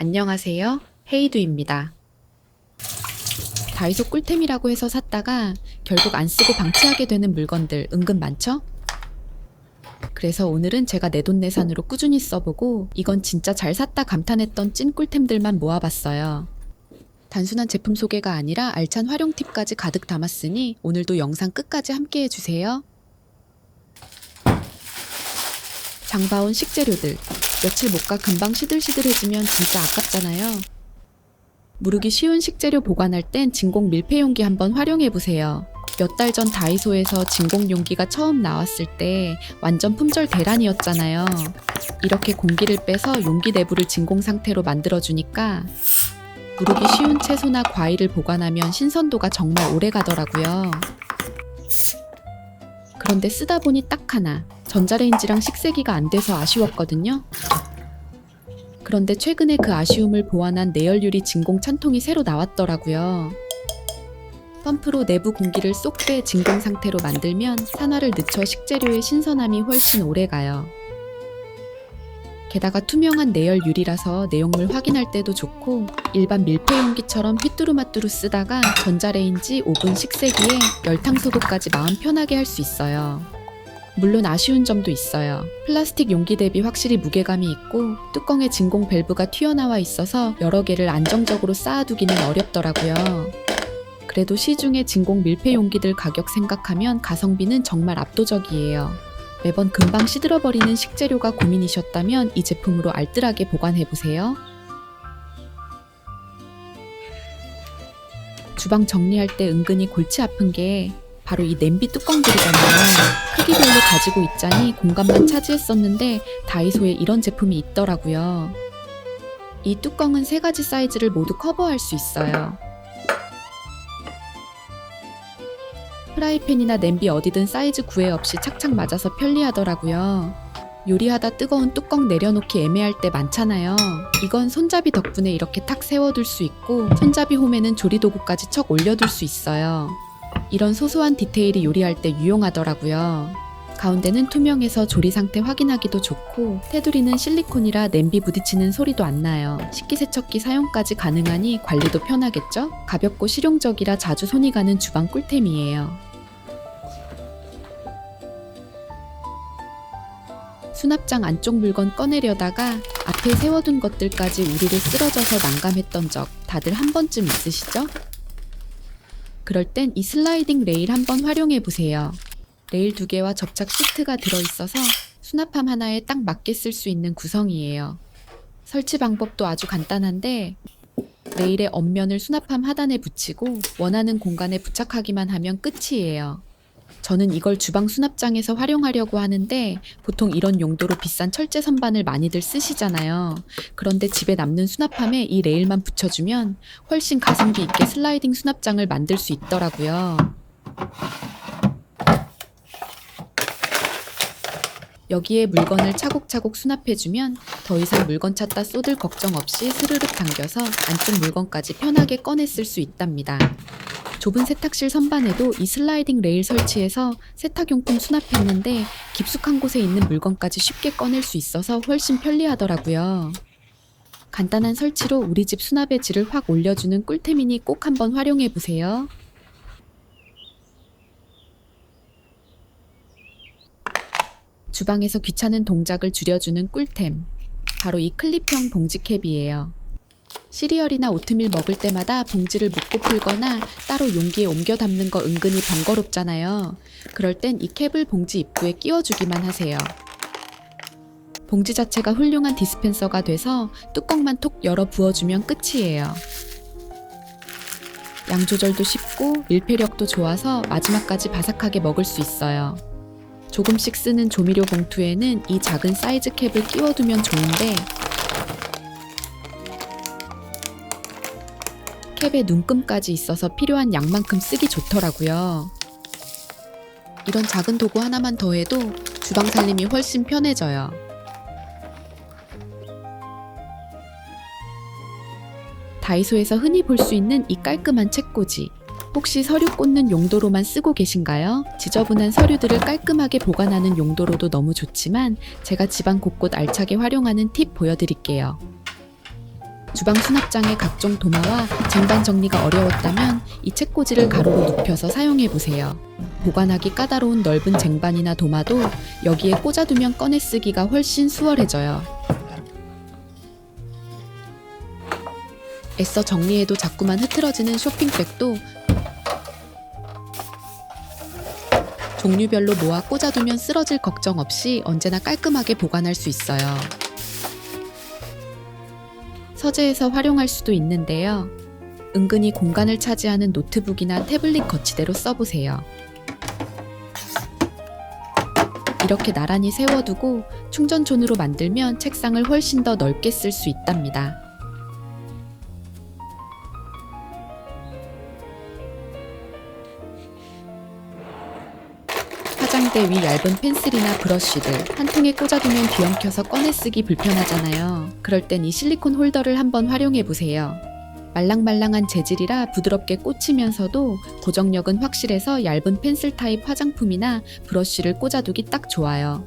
안녕하세요. 헤이두입니다. 다이소 꿀템이라고 해서 샀다가 결국 안 쓰고 방치하게 되는 물건들 은근 많죠? 그래서 오늘은 제가 내돈내산으로 꾸준히 써보고 이건 진짜 잘 샀다 감탄했던 찐 꿀템들만 모아봤어요. 단순한 제품 소개가 아니라 알찬 활용 팁까지 가득 담았으니 오늘도 영상 끝까지 함께 해주세요. 장봐온 식재료들. 며칠 못 가 금방 시들시들해지면 진짜 아깝잖아요. 무르기 쉬운 식재료 보관할 땐 진공 밀폐용기 한번 활용해보세요. 몇 달 전 다이소에서 진공 용기가 처음 나왔을 때 완전 품절 대란이었잖아요. 이렇게 공기를 빼서 용기 내부를 진공 상태로 만들어주니까 무르기 쉬운 채소나 과일을 보관하면 신선도가 정말 오래 가더라고요. 그런데 쓰다 보니 딱 하나, 전자레인지랑 식세기가 안 돼서 아쉬웠거든요. 그런데 최근에 그 아쉬움을 보완한 내열유리 진공 찬통이 새로 나왔더라고요. 펌프로 내부 공기를 쏙 빼 진공 상태로 만들면 산화를 늦춰 식재료의 신선함이 훨씬 오래가요. 게다가 투명한 내열 유리라서 내용물 확인할 때도 좋고 일반 밀폐용기처럼 휘뚜루마뚜루 쓰다가 전자레인지, 오븐, 식세기에 열탕 소독까지 마음 편하게 할 수 있어요. 물론 아쉬운 점도 있어요. 플라스틱 용기 대비 확실히 무게감이 있고 뚜껑에 진공 밸브가 튀어나와 있어서 여러 개를 안정적으로 쌓아두기는 어렵더라고요. 그래도 시중의 진공 밀폐 용기들 가격 생각하면 가성비는 정말 압도적이에요. 매번 금방 시들어버리는 식재료가 고민이셨다면 이 제품으로 알뜰하게 보관해보세요. 주방 정리할 때 은근히 골치 아픈 게 바로 이 냄비 뚜껑들이잖아요. 크기별로 가지고 있자니 공간만 차지했었는데 다이소에 이런 제품이 있더라고요. 이 뚜껑은 3가지 사이즈를 모두 커버할 수 있어요. 프라이팬이나 냄비 어디든 사이즈 구애 없이 착착 맞아서 편리하더라고요. 요리하다 뜨거운 뚜껑 내려놓기 애매할 때 많잖아요. 이건 손잡이 덕분에 이렇게 탁 세워둘 수 있고 손잡이 홈에는 조리도구까지 척 올려둘 수 있어요. 이런 소소한 디테일이 요리할 때 유용하더라고요. 가운데는 투명해서 조리 상태 확인하기도 좋고 테두리는 실리콘이라 냄비 부딪히는 소리도 안 나요. 식기세척기 사용까지 가능하니 관리도 편하겠죠? 가볍고 실용적이라 자주 손이 가는 주방 꿀템이에요. 수납장 안쪽 물건 꺼내려다가 앞에 세워둔 것들까지 우르르 쓰러져서 난감했던 적 다들 한 번쯤 있으시죠? 그럴 땐 이 슬라이딩 레일 한번 활용해보세요. 레일 2개와 접착 시트가 들어있어서 수납함 하나에 딱 맞게 쓸 수 있는 구성이에요. 설치 방법도 아주 간단한데 레일의 옆면을 수납함 하단에 붙이고 원하는 공간에 부착하기만 하면 끝이에요. 저는 이걸 주방 수납장에서 활용하려고 하는데 보통 이런 용도로 비싼 철제 선반을 많이들 쓰시잖아요. 그런데 집에 남는 수납함에 이 레일만 붙여주면 훨씬 가성비 있게 슬라이딩 수납장을 만들 수 있더라고요. 여기에 물건을 차곡차곡 수납해주면 더 이상 물건 찾다 쏟을 걱정 없이 스르륵 당겨서 안쪽 물건까지 편하게 꺼내 쓸 수 있답니다. 좁은 세탁실 선반에도 이 슬라이딩 레일 설치해서 세탁용품 수납했는데 깊숙한 곳에 있는 물건까지 쉽게 꺼낼 수 있어서 훨씬 편리하더라고요. 간단한 설치로 우리 집 수납의 질을 확 올려주는 꿀템이니 꼭 한번 활용해보세요. 주방에서 귀찮은 동작을 줄여주는 꿀템. 바로 이 클립형 봉지캡이에요. 시리얼이나 오트밀 먹을 때마다 봉지를 묶고 풀거나 따로 용기에 옮겨 담는 거 은근히 번거롭잖아요. 그럴 땐 이 캡을 봉지 입구에 끼워주기만 하세요. 봉지 자체가 훌륭한 디스펜서가 돼서 뚜껑만 톡 열어 부어주면 끝이에요. 양 조절도 쉽고 밀폐력도 좋아서 마지막까지 바삭하게 먹을 수 있어요. 조금씩 쓰는 조미료 봉투에는 이 작은 사이즈 캡을 끼워두면 좋은데 캡에 눈금까지 있어서 필요한 양만큼 쓰기 좋더라고요. 이런 작은 도구 하나만 더해도 주방 살림이 훨씬 편해져요. 다이소에서 흔히 볼 수 있는 이 깔끔한 책꽂이. 혹시 서류 꽂는 용도로만 쓰고 계신가요? 지저분한 서류들을 깔끔하게 보관하는 용도로도 너무 좋지만 제가 집안 곳곳 알차게 활용하는 팁 보여드릴게요. 주방 수납장의 각종 도마와 쟁반 정리가 어려웠다면 이 책꽂이를 가로로 눕혀서 사용해보세요. 보관하기 까다로운 넓은 쟁반이나 도마도 여기에 꽂아두면 꺼내 쓰기가 훨씬 수월해져요. 애써 정리해도 자꾸만 흐트러지는 쇼핑백도 종류별로 모아 꽂아두면 쓰러질 걱정 없이 언제나 깔끔하게 보관할 수 있어요. 서재에서 활용할 수도 있는데요. 은근히 공간을 차지하는 노트북이나 태블릿 거치대로 써보세요. 이렇게 나란히 세워두고 충전존으로 만들면 책상을 훨씬 더 넓게 쓸 수 있답니다. 화장대 위 얇은 펜슬이나 브러쉬를 한 통에 꽂아두면 뒤엉켜서 꺼내 쓰기 불편하잖아요. 그럴 땐 이 실리콘 홀더를 한번 활용해보세요. 말랑말랑한 재질이라 부드럽게 꽂히면서도 고정력은 확실해서 얇은 펜슬 타입 화장품이나 브러쉬를 꽂아두기 딱 좋아요.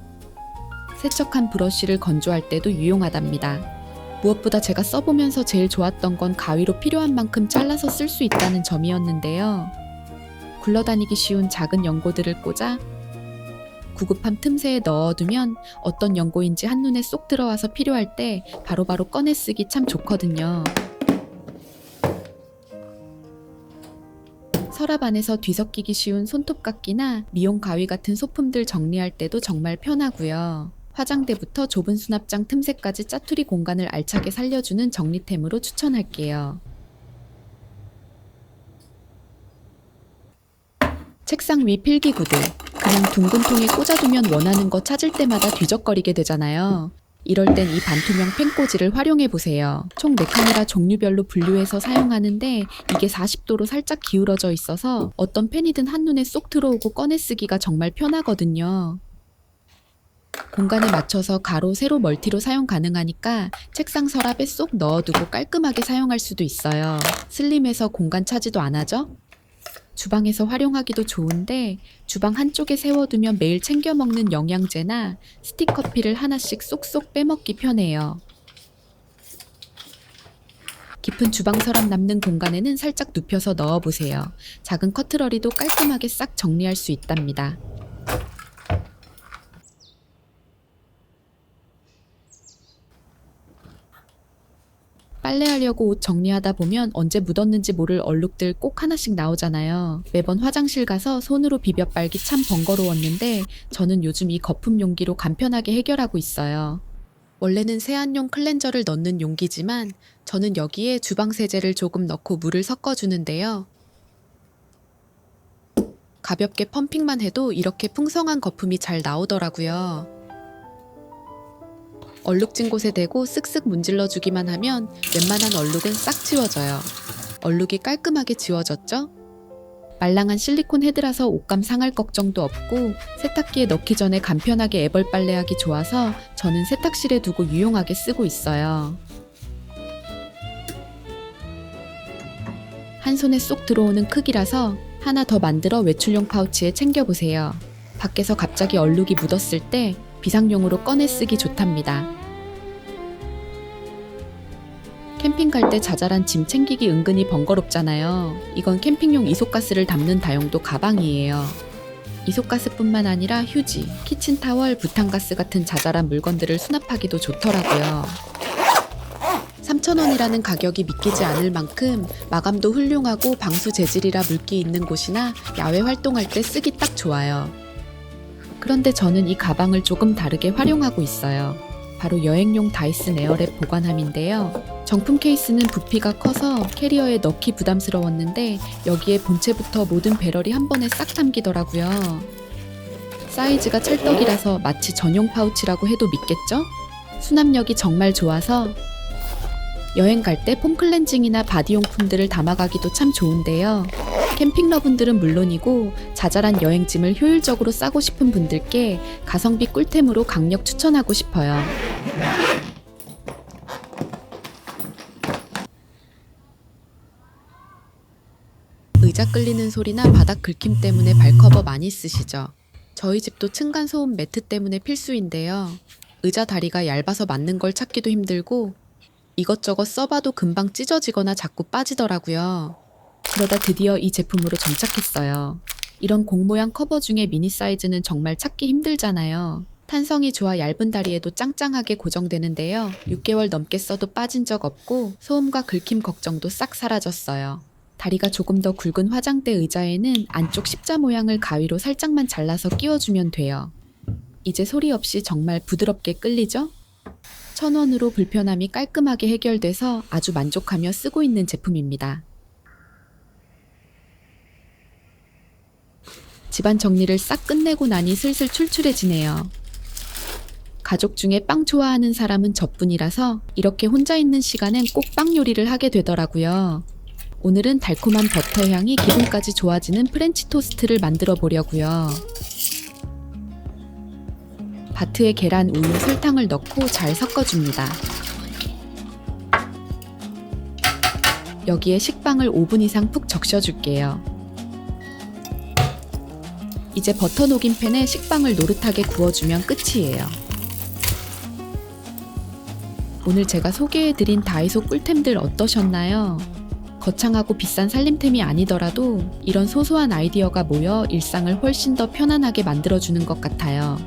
세척한 브러쉬를 건조할 때도 유용하답니다. 무엇보다 제가 써보면서 제일 좋았던 건 가위로 필요한 만큼 잘라서 쓸 수 있다는 점이었는데요. 굴러다니기 쉬운 작은 연고들을 꽂아 구급함 틈새에 넣어두면 어떤 연고인지 한눈에 쏙 들어와서 필요할 때 바로바로 꺼내 쓰기 참 좋거든요. 서랍 안에서 뒤섞이기 쉬운 손톱깎이나 미용 가위 같은 소품들 정리할 때도 정말 편하고요. 화장대부터 좁은 수납장 틈새까지 짜투리 공간을 알차게 살려주는 정리템으로 추천할게요. 책상 위 필기구들. 그냥 둥근 통에 꽂아두면 원하는 거 찾을 때마다 뒤적거리게 되잖아요. 이럴 땐 이 반투명 펜꽂이를 활용해보세요. 총 4칸이라 종류별로 분류해서 사용하는데 이게 40도로 살짝 기울어져 있어서 어떤 펜이든 한눈에 쏙 들어오고 꺼내 쓰기가 정말 편하거든요. 공간에 맞춰서 가로, 세로, 멀티로 사용 가능하니까 책상 서랍에 쏙 넣어두고 깔끔하게 사용할 수도 있어요. 슬림해서 공간 차지도 안 하죠? 주방에서 활용하기도 좋은데 주방 한쪽에 세워두면 매일 챙겨 먹는 영양제나 스틱커피를 하나씩 쏙쏙 빼먹기 편해요. 깊은 주방 서랍 남는 공간에는 살짝 눕혀서 넣어보세요. 작은 커트러리도 깔끔하게 싹 정리할 수 있답니다. 빨래하려고 옷 정리하다 보면 언제 묻었는지 모를 얼룩들 꼭 하나씩 나오잖아요. 매번 화장실 가서 손으로 비벼 빨기 참 번거로웠는데 저는 요즘 이 거품 용기로 간편하게 해결하고 있어요. 원래는 세안용 클렌저를 넣는 용기지만 저는 여기에 주방 세제를 조금 넣고 물을 섞어주는데요. 가볍게 펌핑만 해도 이렇게 풍성한 거품이 잘 나오더라고요. 얼룩진 곳에 대고 쓱쓱 문질러주기만 하면 웬만한 얼룩은 싹 지워져요. 얼룩이 깔끔하게 지워졌죠? 말랑한 실리콘 헤드라서 옷감 상할 걱정도 없고 세탁기에 넣기 전에 간편하게 애벌 빨래하기 좋아서 저는 세탁실에 두고 유용하게 쓰고 있어요. 한 손에 쏙 들어오는 크기라서 하나 더 만들어 외출용 파우치에 챙겨보세요. 밖에서 갑자기 얼룩이 묻었을 때 비상용으로 꺼내 쓰기 좋답니다. 캠핑 갈 때 자잘한 짐 챙기기 은근히 번거롭잖아요. 이건 캠핑용 이소가스를 담는 다용도 가방이에요. 이소가스뿐만 아니라 휴지, 키친타월, 부탄가스 같은 자잘한 물건들을 수납하기도 좋더라고요. 3,000원이라는 가격이 믿기지 않을 만큼 마감도 훌륭하고 방수 재질이라 물기 있는 곳이나 야외 활동할 때 쓰기 딱 좋아요. 그런데 저는 이 가방을 조금 다르게 활용하고 있어요. 바로 여행용 다이슨 에어랩 보관함인데요. 정품 케이스는 부피가 커서 캐리어에 넣기 부담스러웠는데 여기에 본체부터 모든 배럴이 한 번에 싹 담기더라고요. 사이즈가 찰떡이라서 마치 전용 파우치라고 해도 믿겠죠? 수납력이 정말 좋아서 여행 갈 때 폼 클렌징이나 바디용품들을 담아가기도 참 좋은데요. 캠핑러분들은 물론이고 자잘한 여행짐을 효율적으로 싸고 싶은 분들께 가성비 꿀템으로 강력 추천하고 싶어요. 의자 끌리는 소리나 바닥 긁힘 때문에 발커버 많이 쓰시죠? 저희 집도 층간소음 매트 때문에 필수인데요. 의자 다리가 얇아서 맞는 걸 찾기도 힘들고 이것저것 써봐도 금방 찢어지거나 자꾸 빠지더라고요. 그러다 드디어 이 제품으로 정착했어요. 이런 공 모양 커버 중에 미니 사이즈는 정말 찾기 힘들잖아요. 탄성이 좋아 얇은 다리에도 짱짱하게 고정되는데요. 6개월 넘게 써도 빠진 적 없고 소음과 긁힘 걱정도 싹 사라졌어요. 다리가 조금 더 굵은 화장대 의자에는 안쪽 십자 모양을 가위로 살짝만 잘라서 끼워주면 돼요. 이제 소리 없이 정말 부드럽게 끌리죠? 1,000원으로 불편함이 깔끔하게 해결돼서 아주 만족하며 쓰고 있는 제품입니다. 집안 정리를 싹 끝내고 나니 슬슬 출출해지네요. 가족 중에 빵 좋아하는 사람은 저뿐이라서 이렇게 혼자 있는 시간엔 꼭 빵 요리를 하게 되더라고요. 오늘은 달콤한 버터 향이 기분까지 좋아지는 프렌치 토스트를 만들어 보려고요. 바트에 계란, 우유, 설탕을 넣고 잘 섞어줍니다. 여기에 식빵을 5분 이상 푹 적셔줄게요. 이제 버터 녹인 팬에 식빵을 노릇하게 구워주면 끝이에요. 오늘 제가 소개해드린 다이소 꿀템들 어떠셨나요? 거창하고 비싼 살림템이 아니더라도 이런 소소한 아이디어가 모여 일상을 훨씬 더 편안하게 만들어주는 것 같아요.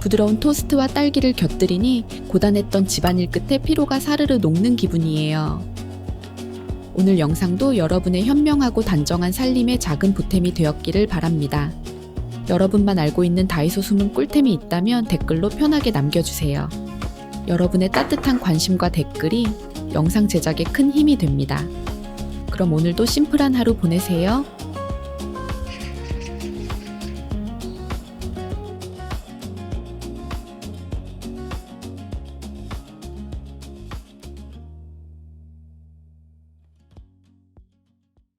부드러운 토스트와 딸기를 곁들이니 고단했던 집안일 끝에 피로가 사르르 녹는 기분이에요. 오늘 영상도 여러분의 현명하고 단정한 살림의 작은 보탬이 되었기를 바랍니다. 여러분만 알고 있는 다이소 숨은 꿀템이 있다면 댓글로 편하게 남겨주세요. 여러분의 따뜻한 관심과 댓글이 영상 제작에 큰 힘이 됩니다. 그럼 오늘도 심플한 하루 보내세요.